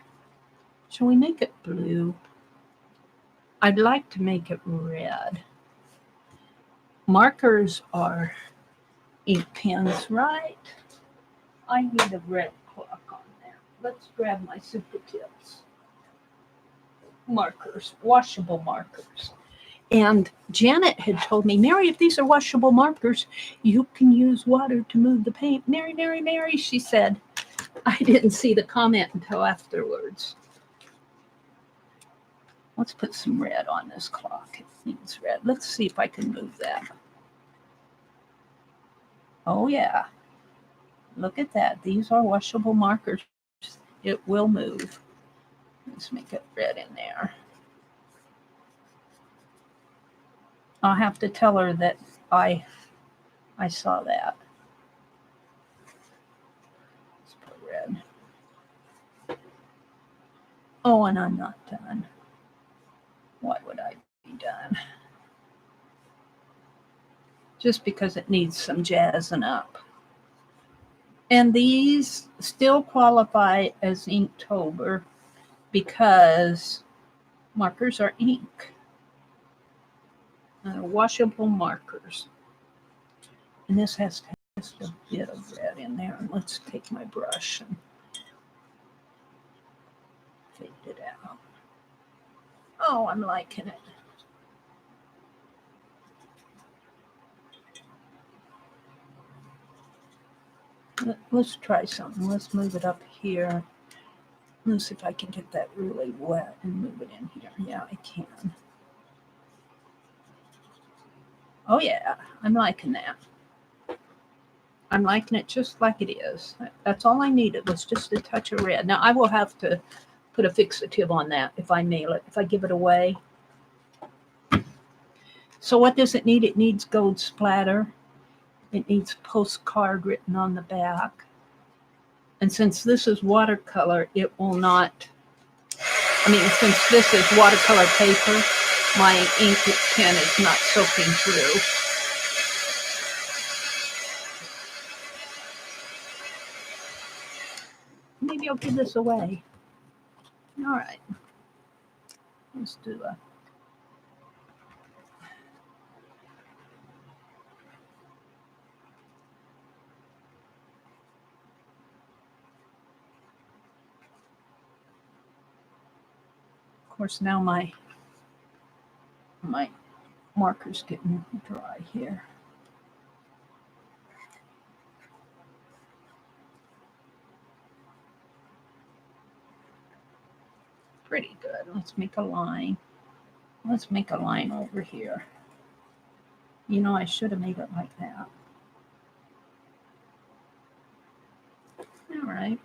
Shall we make it blue? I'd like to make it red. Markers are ink pens, right? I need a red clock on there. Let's grab my Super Tips. Markers, washable markers. And Janet had told me, Mary, if these are washable markers, you can use water to move the paint. Mary, she said. I didn't see the comment until afterwards. Let's put some red on this clock. It needs red. Let's see if I can move that. Oh, yeah. Look at that. These are washable markers. It will move. Let's make it red in there. I'll have to tell her that I saw that. Let's put red. Oh, and I'm not done. Why would I be done? Just because it needs some jazzing up. And these still qualify as Inktober because markers are ink. Washable markers. And this has to have just a bit of red in there. And let's take my brush and fade it out. Oh, I'm liking it. Let's try something. Let's move it up here. Let's see if I can get that really wet and move it in here. Yeah, I can. Oh, yeah, I'm liking that. I'm liking it just like it is. That's all I needed was just a touch of red. Now, I will have to put a fixative on that if I mail it, if I give it away. So what does it need? It needs gold splatter. It needs postcard written on the back. And since this is watercolor, it will not, since this is watercolor paper, my ink pen is not soaking through. Maybe I'll give this away. All right. Let's do a... Of course, now my marker's getting dry here. Pretty good. Let's make a line. Let's make a line over here. You know, I should have made it like that. All right.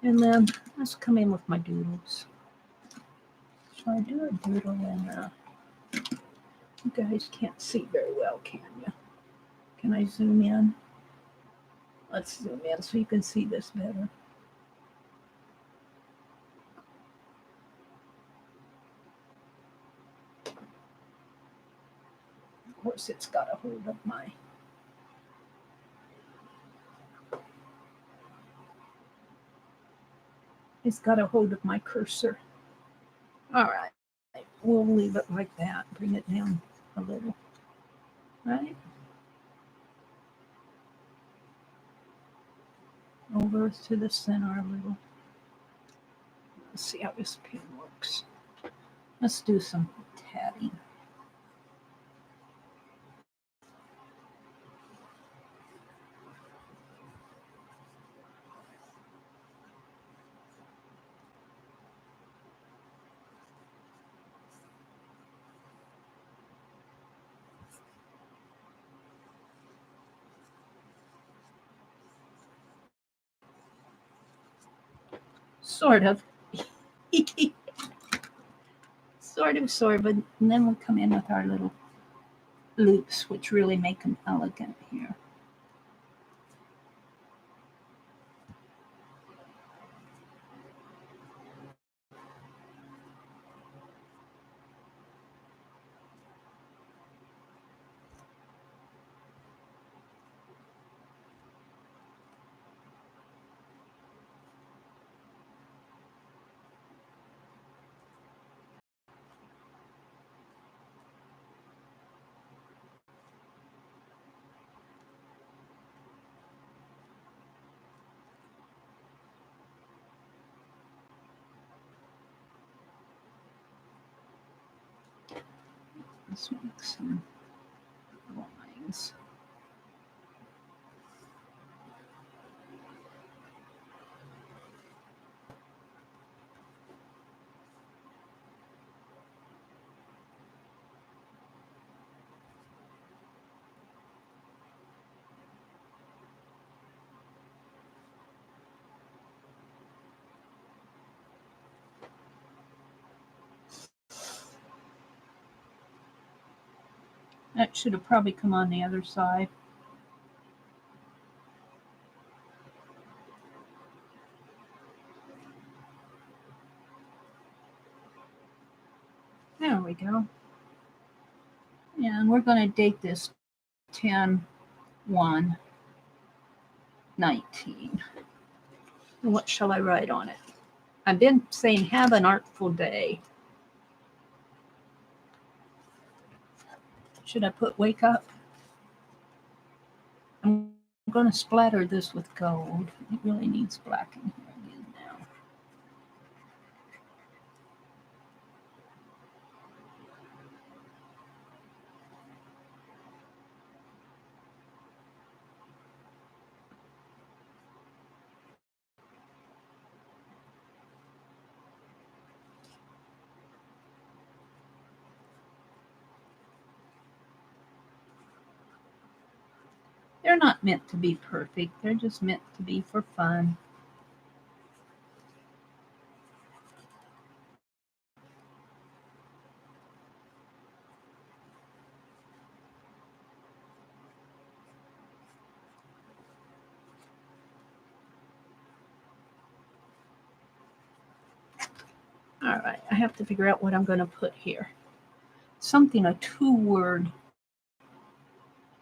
And then let's come in with my doodles. So I do a doodle and you guys can't see very well, can you? Can I zoom in? Let's zoom in so you can see this better. Of course, it's got a hold of my... It's got a hold of my cursor. All right. We'll leave it like that. Bring it down a little. Right? Over to the center a little. Let's see how this pen works. Let's do some tabbing. Sort of. Sort of. And then we'll come in with our little loops, which really make them elegant here. Let's make some lines. That should have probably come on the other side. There we go. And we're going to date this 10/1/19. What shall I write on it? I've been saying have an artful day. Should I put wake up? I'm going to splatter this with gold. It really needs black in here again now. They're not meant to be perfect. They're just meant to be for fun. All right, I have to figure out what I'm going to put here. Something, a 2-word.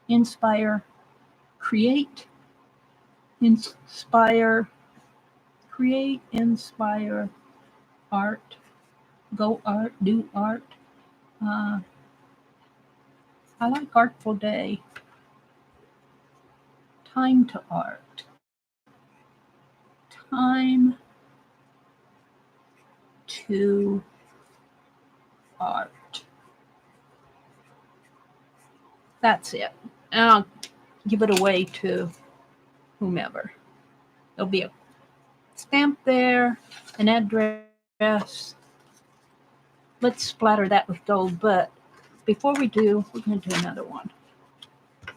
Inspire, create, inspire, create, inspire, art, go art, do art. I like artful day. Time to art. Time to art. That's it. And I'll give it away to whomever. There'll be a stamp there, an address. Let's splatter that with gold, but before we do, we're going to do another one.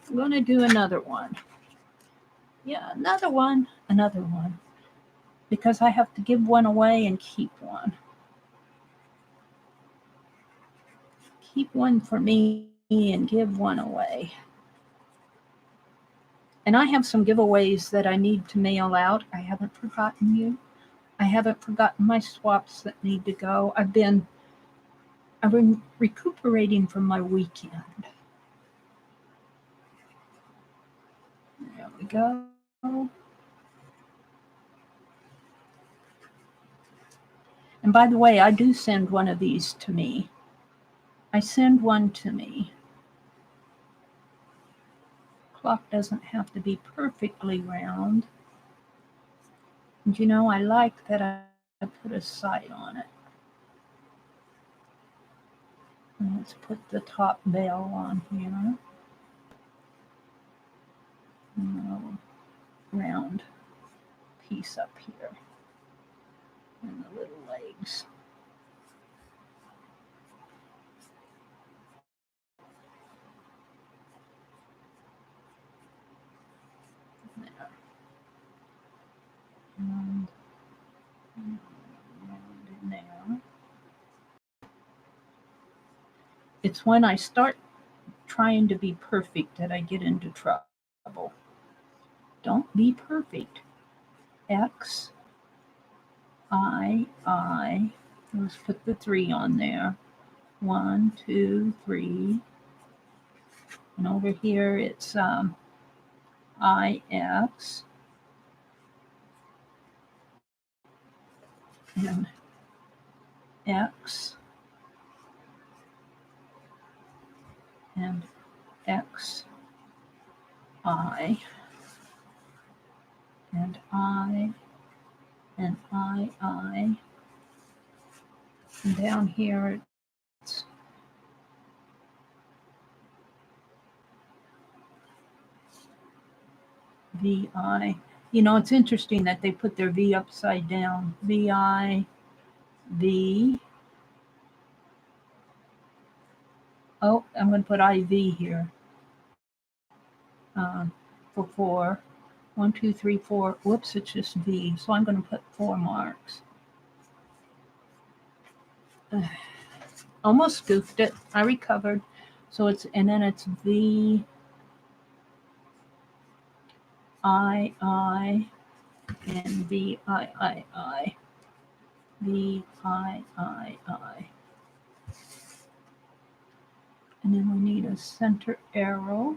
I'm going to do another one. Yeah, another one. Because I have to give one away and keep one. Keep one for me and give one away. And I have some giveaways that I need to mail out. I haven't forgotten you. I haven't forgotten my swaps that need to go. I've been recuperating from my weekend. There we go. And by the way, I do send one of these to me. I send one to me. Clock doesn't have to be perfectly round. And you know, I like that I put a sight on it. And let's put the top veil on here. And a little round piece up here. And the little legs. There. And It's when I start trying to be perfect that I get into trouble. Don't be perfect. X, I. Let's put the 3 on there. 1, 2, 3. And over here it's IX. And X. And X, I. And I. And I. And down here it's VI. You know, it's interesting that they put their V upside down. VI, V. Oh, I'm going to put IV here for 4. 1, 2, 3, 4. Whoops, it's just V. So I'm going to put 4 marks. Almost goofed it. I recovered. So it's, and then it's V, I, and V, I. V, I. And then we need a center arrow.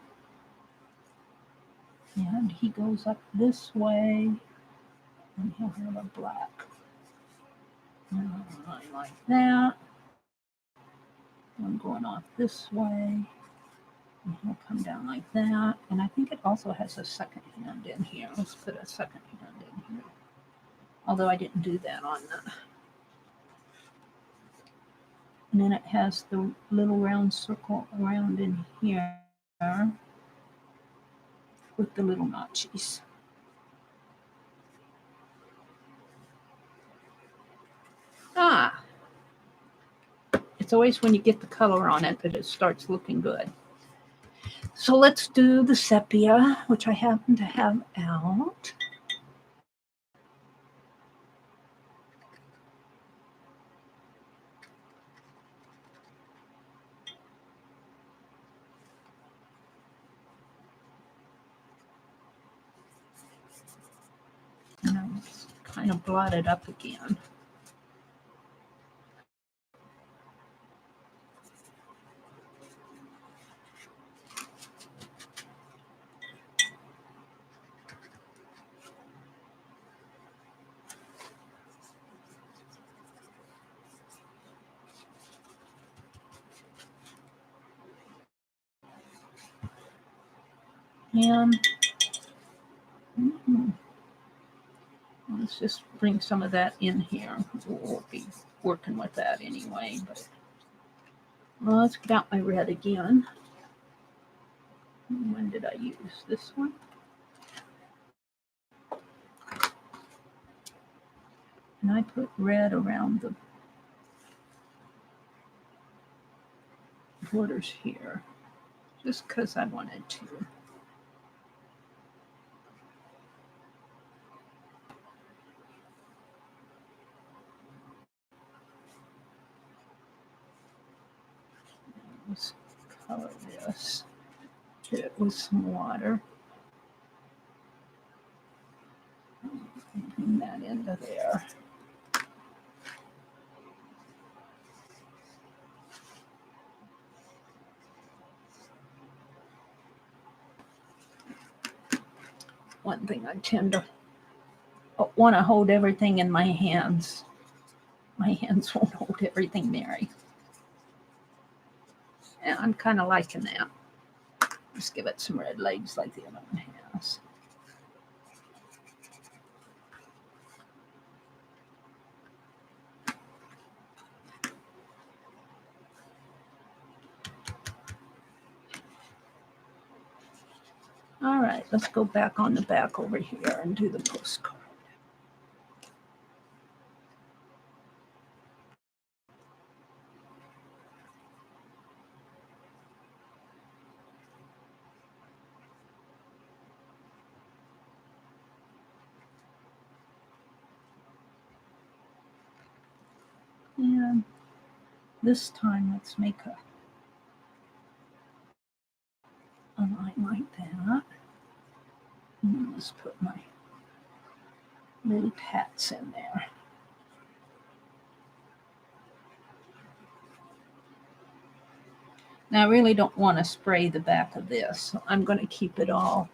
And he goes up this way. And he'll have a black line like that. I'm going off this way. And he'll come down like that. And I think it also has a second hand in here. Let's put a second hand in here. Although I didn't do that on the... And then it has the little round circle around in here with the little notches. Ah! It's always when you get the color on it that it starts looking good. So let's do the sepia, which I happen to have out. And I'm kind of blotted up again. And let's just bring some of that in here. We'll be working with that anyway. But well, let's get out my red again. When did I use this one? And I put red around the borders here, just because I wanted to. Let's color this. Get it with some water. Bring that into there. One thing I tend to want to hold everything in my hands. My hands won't hold everything, Mary. And I'm kind of liking that. Just give it some red legs like the other one has. All right, let's go back on the back over here and do the postcard. And this time let's make a Let's put my little tats in there. Now I really don't want to spray the back of this, so I'm going to keep it all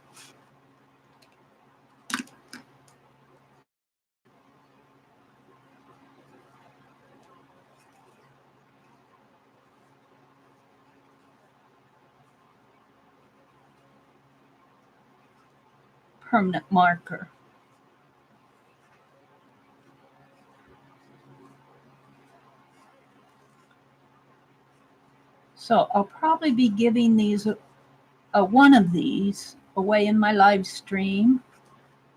permanent marker. So I'll probably be giving these one of these away in my live stream.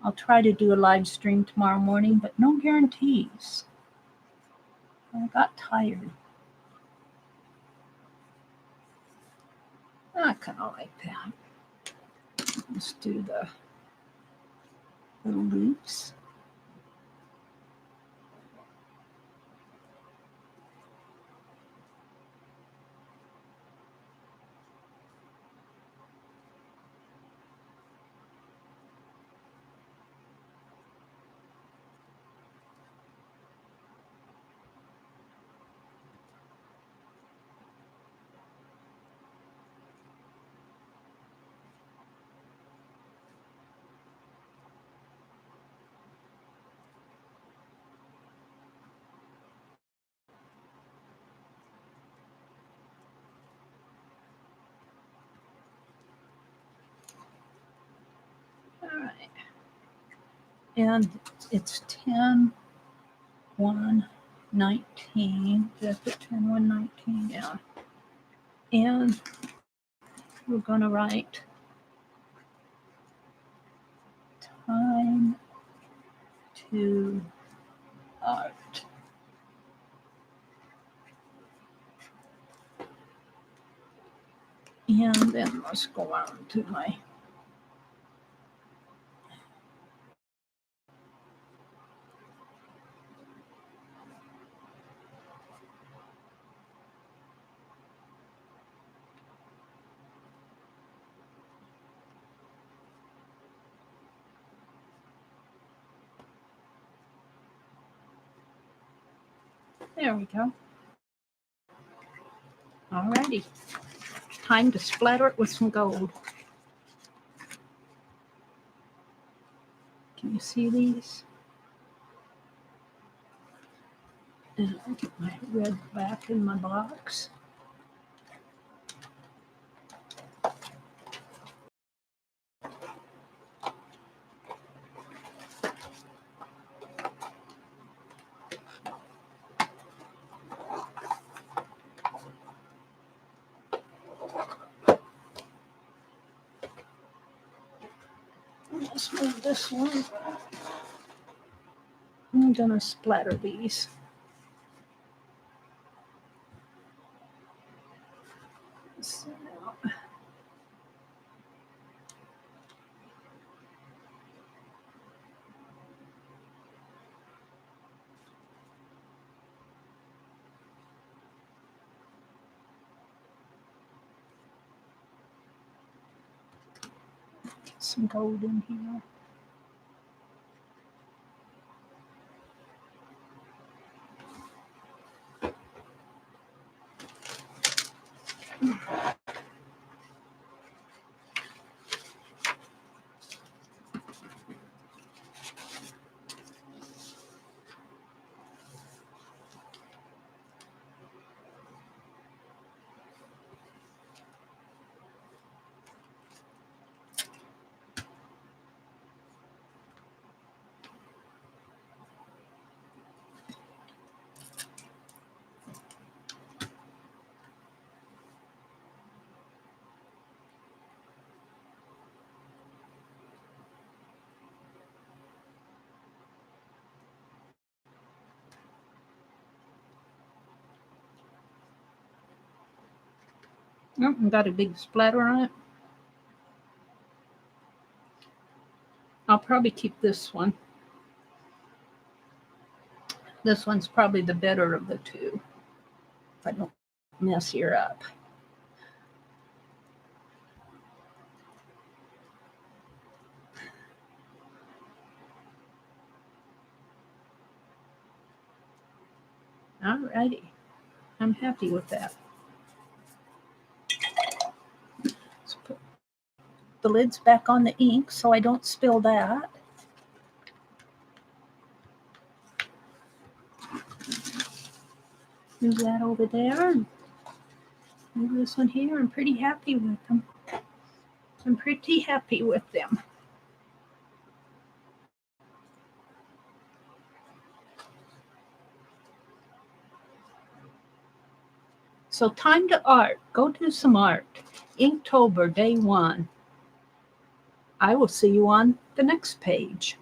I'll try to do a live stream tomorrow morning, but no guarantees. I got tired. I kind of like that. Let's do the little loops. All right. And it's 10/1/19. Did I put 10/1/19? Yeah. And we're going to write time to art. And then let's go on to my there we go. Alrighty. Time to splatter it with some gold. Can you see these? And I'll get my red back in my box. Let's move this one. I'm gonna splatter these. Get some gold in here. Oh, got a big splatter on it. I'll probably keep this one. This one's probably the better of the two, if I don't mess her up. All righty. I'm happy with that. Let's put the lids back on the ink so I don't spill that. Move that over there. Move this one here. I'm pretty happy with them. I'm pretty happy with them. So time to art. Go do some art. Inktober, day 1. I will see you on the next page.